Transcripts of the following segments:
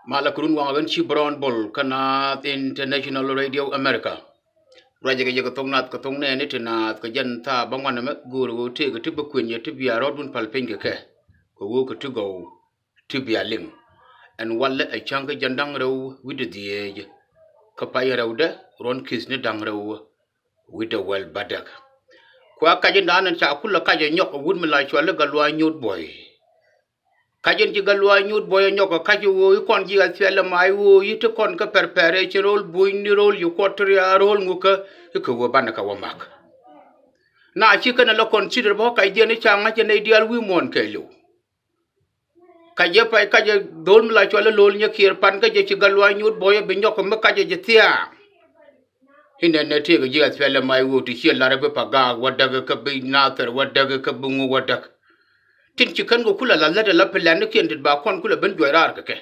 Malakurun wangan chi brown ball kana International Radio America. Raja ke jaga tongnat ka tongne ne tinat ka janta bangwan me guru te ka tibu kunye tibia rodun palpinge ke. Ko wo ka tugo tibia ling. And walla a changa jandang row with the age. Kapaya rowda ron kis ne dang row with the well badak. Kwa kajen dan and chakula kajen yok wood me like walla galwa nyut boy. Kajen ji galwa nyut boy nyok kaji wo kon ji atfela mai wo yite kon ka perpere ci rol buy ni rol yu kotria rol nguka ko wo banaka wo mak. Na ci kana la consider bo kay jeni changa ci ne dial wi mon kay lu. Kaje pay kaje dol mi la ci wala lol nyakir pan ka je ci galwa nyut boy be nyok ma kaje je tia. Hinde ne te ji atfela mai wo ti ci la rebe pa ga wadaga ka be nater wadaga ka bungu wadak. Tin ci kan go kula la la pelan ke ndit ba kon kula ben joyrar ka ke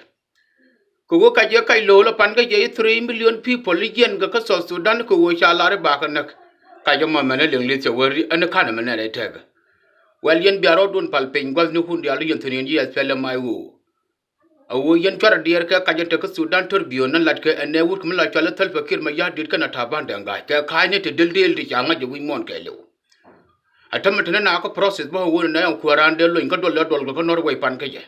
ko go ka je kay lo la pan ga je 3 million people ligen ga ka so Sudan ko wo sha la ba ka nak ka je ma mena leng le che wori an kana mena re tega wal yen biaro don pal pen gol ni hundi alu yen tin yi fele mai wo awo yen tora dier ka je te ka Sudan tor biyo nan lat ka ene wut kum la chala tal fakir ma ya dit kana taban da ga ka ne te del di changa je wi mon ke lo atamata na ko process bo wona na ko rande lo ko dol ko Norway pan ke je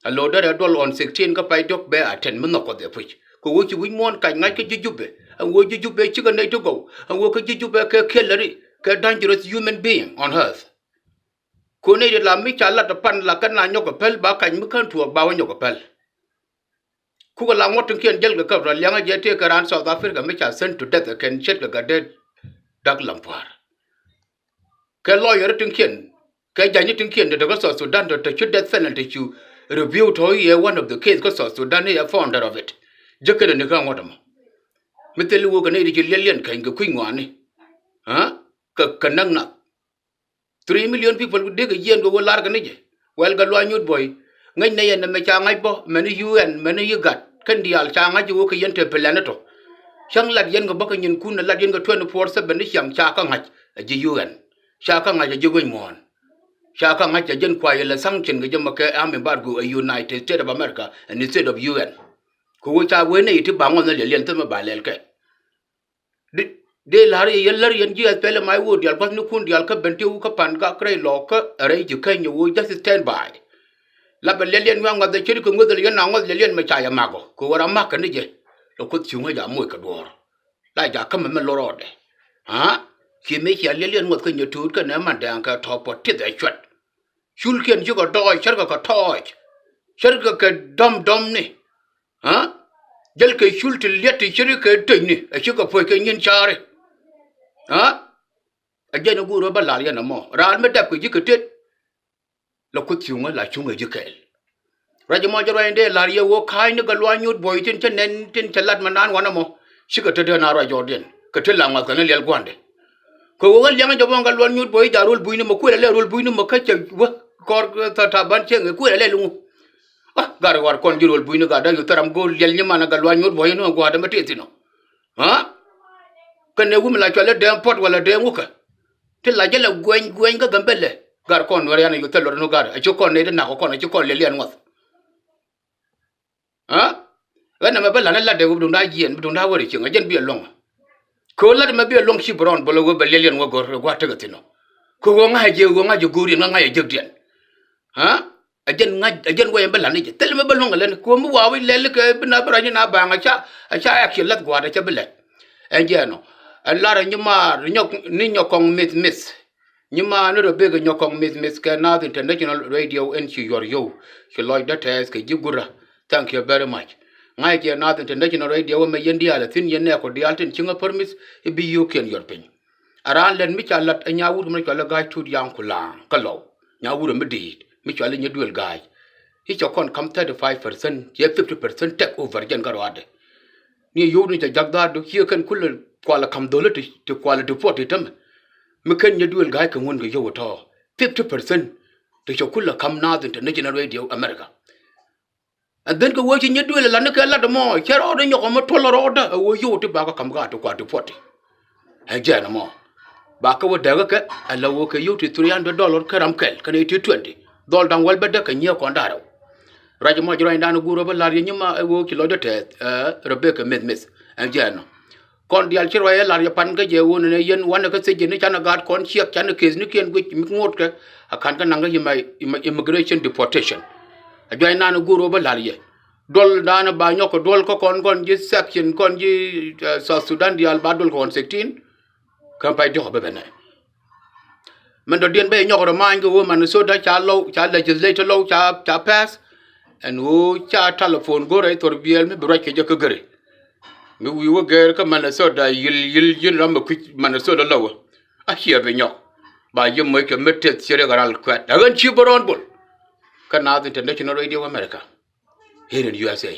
a lo da dol on 16 ka pai dok be a 10 mun ko de puch ko wo ci wi mon ka ngai ke jujube an wo jujube ci ga nei to go an wo ke jujube ke kelleri ke dangerous human being on earth ko ne de la mi cha la ta pan la kan na nyoko pel ba kan mi kan tuo ba wo nyoko pel ku ga la ngotun ken jel ga ka ra lyanga je te ka ran South Africa mi cha sent to death ken chet ga de dak lampar ke lawyer tin ken ke janyi tin ken de ga so Sudan to should death penalty to review to ye one of the case ko so Sudan ye founder of it jekere ne kan wotama miteli wo ga ne ri lelen kan ga kwingwani ha ka kanang na 3 million people de ga yen go lar ga ne je wel ga lwa nyut boy ngai ne yen me cha ngai bo men UN men yugat kan dial cha ngai wo ka yen te planeto chang lat yen ga ba ka nyin kun lat yen ga 24/7 ni chang cha ka ngai ji UN cha ka ngai ji go mon Shaka ngacha jen kwa yela sanction ga jama ke embargo a United States of America and instead of UN. Ko cha wene iti bangon na lelen tama balel ke. De lari yeller yen ji atpele mai wo dial pas nu kun dial ka benti u ka pan ga krai lo ka are ji kan yo just stand by. La belelen wa ngada chiri ko ngodel yen na ngod lelen ma cha ya mago. Ko wara maka ni je. Lo ko tsunga ja moy ka dor. La ja ka men lo rode. Ha? Ki me ya lelen ngod ka nyotut ka na man dan ka topo tit a chwat. Shulken juga doi sharga ka toy sharga ka dom ni ha jel ke shulti leti shiri ke tini a shuka foi ke nyin chare ha ajena guro balal ya namo ral me dap ko jiketet lo ko tiunga la chunga jikel rajmo jaro inde lariya wo kai ni galwa nyut boy tin nen tin chalat manan wana mo shika tede na ra jordan ka telanga ka ne lel gwande ko wol yang jabo galwa nyut boy darul buini mo ko le rul buini mo ka che kor ta ban che ku le lu gar war kon jirol buini ga da yu taram gol yel nyama na galwa nyut boy no gwa da mateti no ha kan ne wum la chole dem pot wala dem wuka til la jela gwen ga gambele gar kon war yana yu telor no gar a chokon ne na ko kon a chokon le len wat ha wana ma bala na la de wu dum da jien dum da wori chinga jen bi long ko la ma bi long shi brown bolo go be le len wo gor gwa tagatino ko go nga je guri nga ye jegdien ha ajen wo yamba lani je tel me balonga len ko mu wawi lel ke bina brani na banga cha action lat gwa da cha bele enjeno alara nyuma nyokong miss nyuma no do bega nyokong miss ka na the International Radio en chi yor yo chi loy da tes ke jigura thank you very much ngai je na the International Radio me yendi ala tin yenne ko dial tin chinga permis e bi you ken yor pin aran len mi cha lat anya wur me ko la ga tud yang kula kalo nya wur me dit mi chale nye duel guy he chokon come 35% ye 50% take over gen garwade ni yo ni jagda do here kan kul kwala kam dole to kwala deport itam mi kan nye duel guy kan won ga yo to 50% to chokula kam na the International Radio America and then ko wo chi nye duel la ne ka la do mo chero do nyoko mo toloro da wo yo to ba ka kam ga to kwa deport ha jana mo ba ka wo daga ka ala wo ka yo to $300 karam kel kan 20 dol dan wal bedda ka nye ko ndaro raja mo jiro indano guro ba lar nyima wo kilo de te Rebecca Smith and jano kon dial chiro ya lar ya pan ga je won ne yen wan ka se je ne chana gad kon chiak chana kes ni ken gu mi ngot ka akan ka nanga yima immigration deportation a joy nano guro ba lar ye dol dana ba nyoko dol ko kon ji section kon ji South Sudan dial ba dol kon 16 kan pay do ba bene men do dien be nyoko ma ngo wo Manɛthöta cha legislator law cha pass and wo cha telephone go re thurbil me bro ke je ko gere me wi wo ger ka Manɛthöta yil ram ko Manɛthöta law a hiya be nyok ba yim mo ke metet sere garal kwat da gan chi boron bol kana the International Radio America here in USA